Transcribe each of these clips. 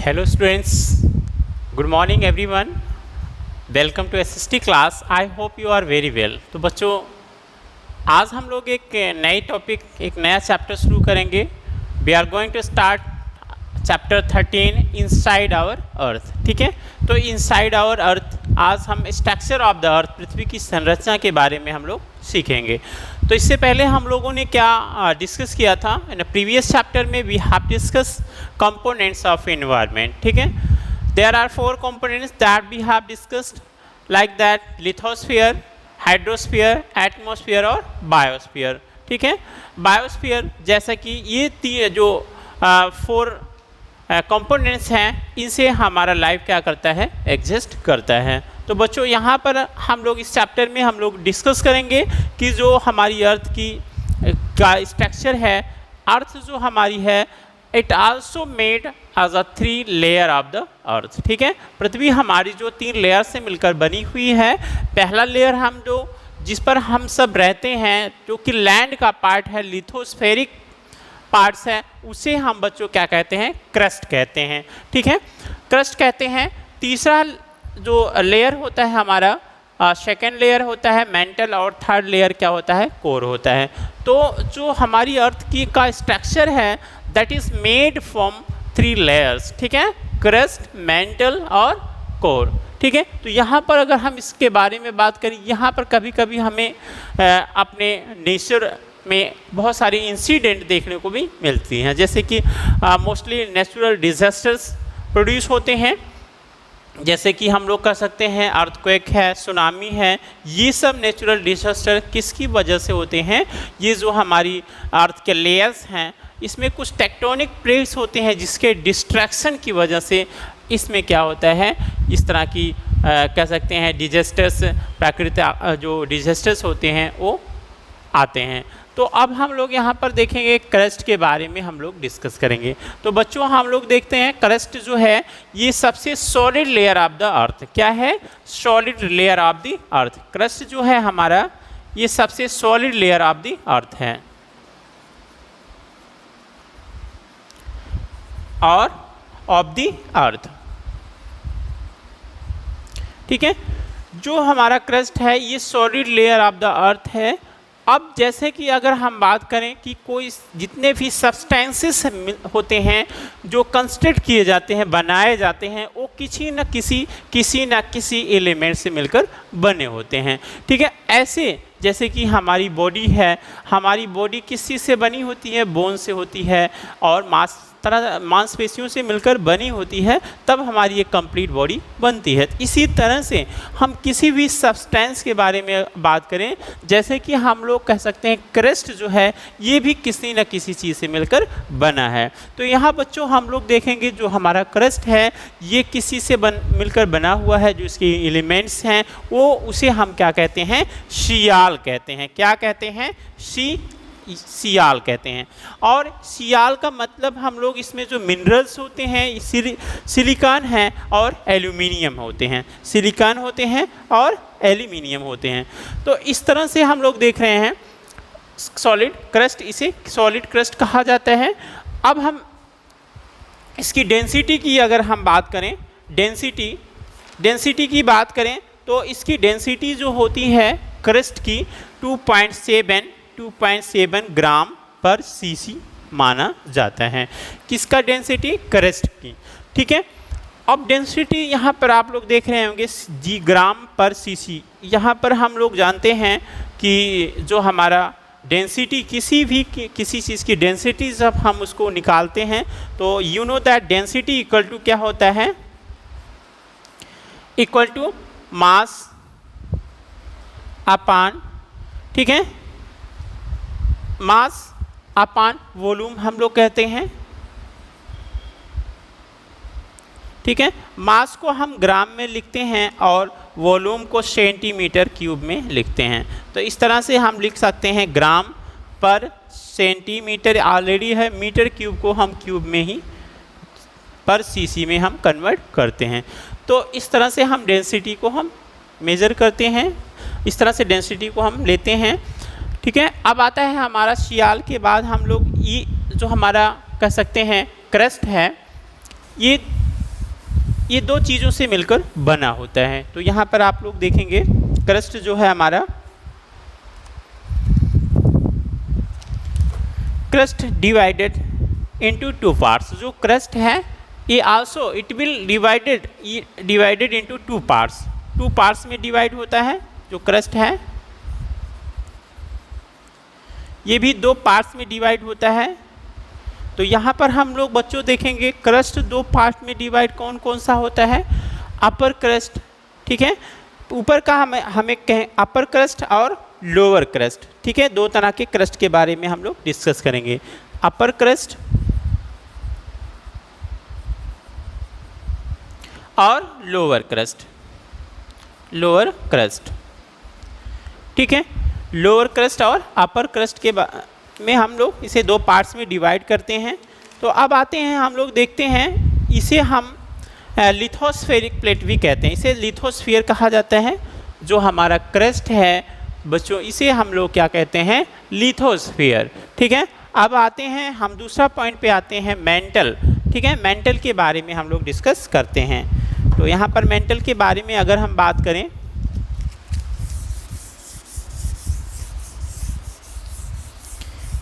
Hello students, good morning everyone. Welcome to SST class. I hope you are very well. तो बच्चों आज हम लोग एक नई टॉपिक एक नया चैप्टर शुरू करेंगे. We are going to start chapter 13 inside our earth. ठीक है, तो इनसाइड आवर अर्थ आज हम स्ट्रक्चर ऑफ द अर्थ पृथ्वी की संरचना के बारे में हम लोग सीखेंगे. तो इससे पहले हम लोगों ने क्या डिस्कस किया था इन प्रीवियस चैप्टर में. We have discuss components of environment. ठीक है, there are 4 components that we have discussed like that lithosphere, hydrosphere, atmosphere और बायोस्फीयर. ठीक है, बायोस्फीयर जैसा कि ये जो 4 कंपोनेंट्स हैं इनसे हमारा लाइफ क्या करता है, एग्जिस्ट करता है. तो बच्चों यहाँ पर हम लोग इस चैप्टर में हम लोग डिस्कस करेंगे कि जो हमारी अर्थ की का स्ट्रक्चर है, अर्थ जो हमारी है it also made as a 3 layer of the earth. ठीक है, पृथ्वी हमारी जो 3 लेयर से मिलकर बनी हुई है. पहला लेयर हम जो जिस पर हम सब रहते हैं जो कि लैंड का पार्ट है, लिथोस्फेरिक पार्ट्स है, उसे हम बच्चों क्या कहते हैं, क्रस्ट कहते हैं. ठीक है, क्रस्ट कहते हैं. तीसरा जो लेयर होता है हमारा, सेकेंड लेयर होता है मेंटल और थर्ड लेयर क्या होता है, कोर होता है. तो जो हमारी अर्थ की का स्ट्रक्चर है that is made from 3 layers. ठीक है, क्रस्ट, मेंटल और कोर. ठीक है, तो यहाँ पर अगर हम इसके बारे में बात करें, यहाँ पर कभी कभी हमें अपने नेचर में बहुत सारे इंसिडेंट देखने को भी मिलती हैं, जैसे कि मोस्टली नेचुरल डिजास्टर्स प्रोड्यूस होते हैं. जैसे कि हम लोग कह सकते हैं अर्थक्वेक है, सुनामी है. ये सब नेचुरल डिजास्टर किसकी वजह से होते हैं, ये जो हमारी अर्थ के लेयर्स हैं इसमें कुछ टेक्टोनिक प्लेट्स होते हैं जिसके डिस्ट्रैक्शन की वजह से इसमें क्या होता है, इस तरह की कह सकते हैं डिजास्टर्स, प्राकृतिक जो डिजास्टर्स होते हैं वो आते हैं. तो अब हम लोग यहाँ पर देखेंगे क्रस्ट के बारे में हम लोग डिस्कस करेंगे. तो बच्चों हम लोग देखते हैं क्रस्ट जो है ये सबसे सॉलिड लेयर ऑफ द अर्थ. क्या है, solid layer of the earth. Crust जो है हमारा ये सबसे सॉलिड लेयर ऑफ द अर्थ है. और ऑफ द अर्थ. ठीक है, जो हमारा क्रस्ट है ये सॉलिड लेयर ऑफ द अर्थ है. अब जैसे कि अगर हम बात करें कि कोई जितने भी सब्सटेंसेस होते हैं जो कंस्ट्रक्ट किए जाते हैं, बनाए जाते हैं, वो किसी न किसी एलिमेंट से मिलकर बने होते हैं. ठीक है, ऐसे जैसे कि हमारी बॉडी है, हमारी बॉडी किस चीज़ से बनी होती है, बोन से होती है और मांसपेशियों से मिलकर बनी होती है, तब हमारी एक कंप्लीट बॉडी बनती है. इसी तरह से हम किसी भी सब्सटेंस के बारे में बात करें, जैसे कि हम लोग कह सकते हैं क्रस्ट जो है ये भी किसी न किसी चीज़ से मिलकर बना है. तो यहाँ बच्चों हम लोग देखेंगे जो हमारा क्रस्ट है ये किसी से मिलकर बना हुआ है. जो इसके एलिमेंट्स हैं वो उसे हम क्या कहते हैं, सियाल कहते हैं. क्या कहते हैं, सियाल कहते हैं. और सियाल का मतलब हम लोग इसमें जो मिनरल्स होते हैं सिलिकॉन है और एल्यूमिनियम होते हैं. सिलिकॉन होते हैं और एल्यूमिनियम होते हैं. तो इस तरह से हम लोग देख रहे हैं सॉलिड क्रस्ट, इसे सॉलिड क्रस्ट कहा जाता है. अब हम इसकी डेंसिटी की अगर हम बात करें, डेंसिटी की बात करें तो इसकी डेंसिटी जो होती है क्रस्ट की 2.7 ग्राम पर सीसी माना जाता है. किसका डेंसिटी, क्रस्ट की. ठीक है, अब डेंसिटी यहाँ पर आप लोग देख रहे होंगे जी ग्राम पर सीसी. यहाँ पर हम लोग जानते हैं कि जो हमारा डेंसिटी किसी चीज़ की डेंसिटी जब हम उसको निकालते हैं तो you know that density equal to क्या होता है, इक्वल टू मास अपान, ठीक है, मास अपान वॉल्यूम हम लोग कहते हैं. ठीक है, मास को हम ग्राम में लिखते हैं और वॉल्यूम को सेंटीमीटर क्यूब में लिखते हैं. तो इस तरह से हम लिख सकते हैं ग्राम पर सेंटीमीटर ऑलरेडी है, मीटर क्यूब को हम क्यूब में ही पर सीसी में हम कन्वर्ट करते हैं. तो इस तरह से हम डेंसिटी को हम मेज़र करते हैं, इस तरह से डेंसिटी को हम लेते हैं. ठीक है, अब आता है हमारा सियाल के बाद हम लोग ये जो हमारा कह सकते हैं क्रस्ट है, ये ये दो चीज़ों से मिलकर बना होता है। तो यहाँ पर आप लोग देखेंगे क्रस्ट जो है हमारा, crust divided into two parts. जो क्रस्ट है ये also it will divided into two parts में डिवाइड होता है। जो क्रस्ट है ये भी दो पार्ट्स में डिवाइड होता है। तो यहाँ पर हम लोग बच्चों देखेंगे क्रस्ट दो पार्ट में डिवाइड कौन कौन सा होता है। अपर क्रस्ट, ठीक है, ऊपर का हमें कहें अपर क्रस्ट और लोअर क्रस्ट, ठीक है। दो तरह के क्रस्ट के बारे में हम लोग डिस्कस करेंगे, अपर क्रस्ट और लोअर क्रस्ट, ठीक है। लोअर क्रस्ट और अपर क्रस्ट के में हम लोग इसे दो पार्ट्स में डिवाइड करते हैं। तो अब आते हैं हम लोग देखते हैं, इसे हम लिथोस्फेरिक प्लेट भी कहते हैं। इसे लिथोस्फीयर कहा जाता है। जो हमारा क्रस्ट है बच्चों, इसे हम लोग क्या कहते हैं, लिथोस्फीयर, ठीक है। अब आते हैं हम दूसरा पॉइंट पे आते हैं, मेंटल, ठीक है। मेंटल के बारे में हम लोग डिस्कस करते हैं। तो यहाँ पर मेंटल के बारे में अगर हम बात करें,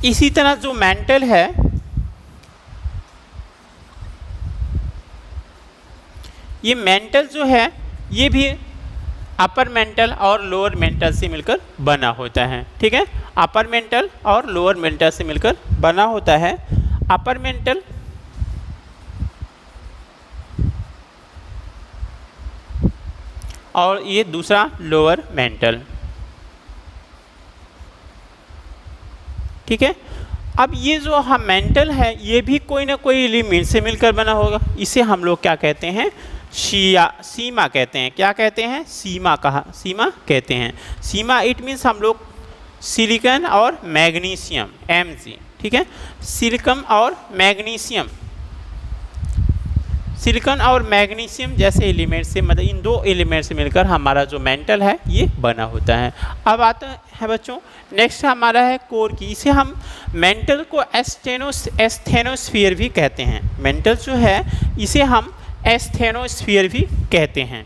इसी तरह जो मेंटल है ये मेंटल जो है ये भी अपर मेंटल और लोअर मेंटल से मिलकर बना होता है, ठीक है। अपर मेंटल और लोअर मेंटल से मिलकर बना होता है। अपर मेंटल और ये दूसरा लोअर मेंटल, ठीक है। अब ये जो हम मेंटल है ये भी कोई ना कोई एलिमेंट से मिलकर बना होगा। इसे हम लोग क्या कहते हैं, सीमा कहते हैं। क्या कहते हैं, सीमा कहते हैं। सीमा इट मीन्स हम लोग सिलिकॉन और मैग्नीशियम, Mg, ठीक है। सिलिकॉन और मैग्नीशियम जैसे एलिमेंट से, मतलब इन दो एलिमेंट से मिलकर हमारा जो मेंटल है ये बना होता है। अब आता है बच्चों नेक्स्ट हमारा है कोर की। इसे हम मेंटल को एस्थेनोस्फीयर भी कहते हैं। मेंटल जो है इसे हम एस्थेनोस्फीयर भी कहते हैं।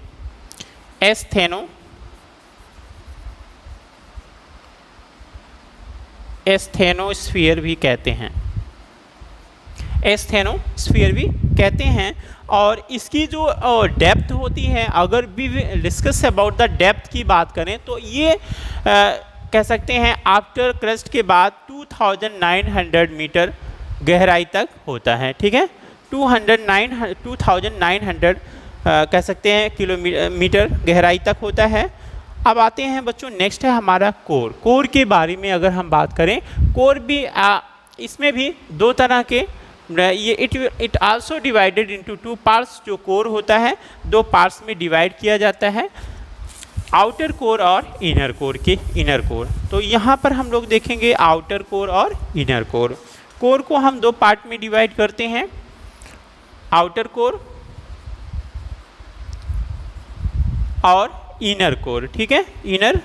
एस्थेनोस्फीयर भी कहते हैं। एस्थेनोस्फीयर भी कहते हैं। और इसकी जो डेप्थ होती है, अगर भी डिस्कस अबाउट द डेप्थ की बात करें तो ये कह सकते हैं आफ्टर क्रस्ट के बाद 2900 मीटर गहराई तक होता है, ठीक है। 2900 कह सकते हैं किलोमीटर गहराई तक होता है। अब आते हैं बच्चों नेक्स्ट है हमारा कोर। कोर के बारे में अगर हम बात करें, कोर भी इसमें भी दो तरह के ये it also divided into two parts. जो कोर होता है दो पार्ट्स में डिवाइड किया जाता है, आउटर कोर और इनर कोर। तो यहाँ पर हम लोग देखेंगे आउटर कोर और इनर कोर। कोर को हम दो पार्ट में डिवाइड करते हैं, आउटर कोर और इनर कोर, ठीक है। इनर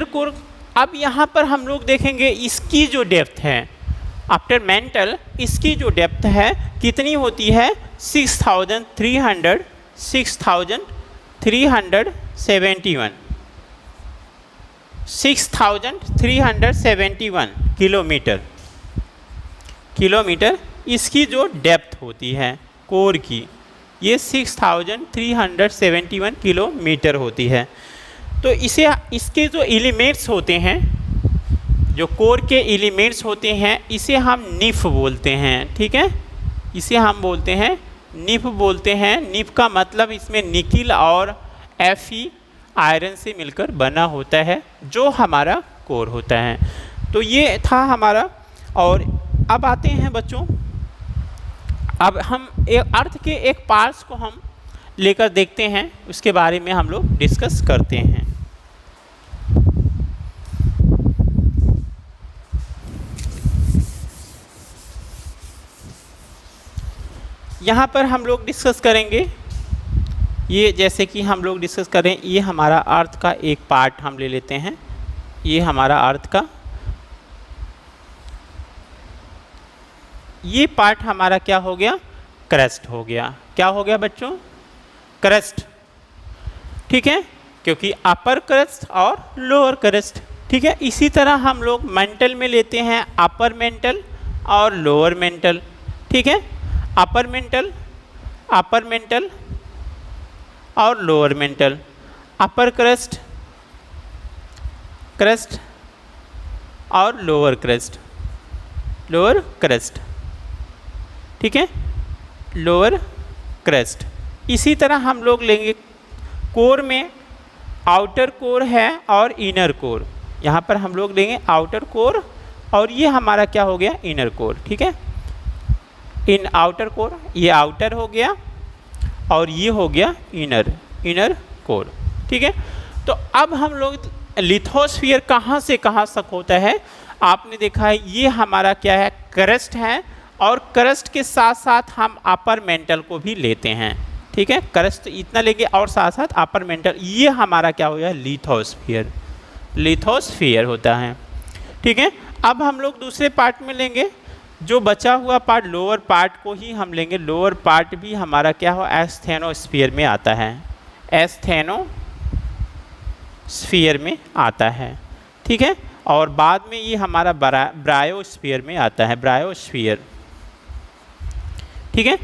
कोर अब यहाँ पर हम लोग देखेंगे इसकी जो डेप्थ है आफ्टर मेंटल, इसकी जो डेप्थ है कितनी होती है, 6371 किलोमीटर इसकी जो डेप्थ होती है कोर की, ये 6371 किलोमीटर होती है। तो इसके जो एलिमेंट्स होते हैं, जो कोर के एलिमेंट्स होते हैं, इसे हम निफ बोलते हैं, ठीक है। इसे हम बोलते हैं निफ निफ का मतलब इसमें निकिल और Fe आयरन से मिलकर बना होता है जो हमारा कोर होता है। तो ये था हमारा। और अब आते हैं बच्चों, अब हम अर्थ के एक पार्ट्स को हम लेकर देखते हैं, उसके बारे में हम लोग डिस्कस करते हैं। यहाँ पर हम लोग डिस्कस करेंगे, ये जैसे कि हम लोग डिस्कस करें, ये हमारा अर्थ का एक पार्ट हम ले लेते हैं। ये हमारा अर्थ का ये पार्ट हमारा क्या हो गया, क्रस्ट हो गया। क्या हो गया बच्चों, क्रस्ट, ठीक है, क्योंकि अपर क्रस्ट और लोअर क्रस्ट, ठीक है। इसी तरह हम लोग मेंटल में लेते हैं अपर मेंटल और लोअर मेंटल, ठीक है, अपर मेंटल और लोअर मेंटल, अपर क्रस्ट और लोअर क्रस्ट, ठीक है, लोअर क्रस्ट। इसी तरह हम लोग लेंगे कोर में, आउटर कोर है और इनर कोर। यहाँ पर हम लोग लेंगे आउटर कोर और ये हमारा क्या हो गया, इनर कोर, ठीक है। इन आउटर कोर, ये आउटर हो गया और ये हो गया इनर कोर, ठीक है। तो अब हम लोग लिथोस्फीयर कहाँ से कहाँ तक होता है, आपने देखा है ये हमारा क्या है, क्रस्ट है, और क्रस्ट के साथ साथ हम अपर मेंटल को भी लेते हैं, ठीक है। क्रस्ट इतना लेंगे और साथ साथ अपर मेंटल, ये हमारा क्या हो गया, लिथोस्फीयर होता है, ठीक है। अब हम लोग दूसरे पार्ट में लेंगे, जो बचा हुआ पार्ट लोअर पार्ट को ही हम लेंगे। लोअर पार्ट भी हमारा क्या हो, एस्थेनोस्फीयर में आता है, एस्थेनोस्फीयर में आता है, ठीक है। और बाद में ये हमारा ब्रायोस्फीयर में आता है, ब्रायोस्फीयर, ठीक है।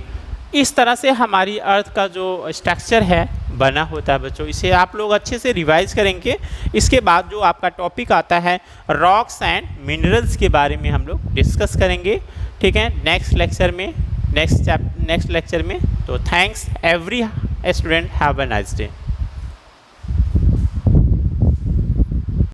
इस तरह से हमारी अर्थ का जो स्ट्रक्चर है बना होता है बच्चों। इसे आप लोग अच्छे से रिवाइज करेंगे। इसके बाद जो आपका टॉपिक आता है रॉक्स एंड मिनरल्स के बारे में हम लोग डिस्कस करेंगे, ठीक है, नेक्स्ट लेक्चर में। तो thanks every student, have a nice day.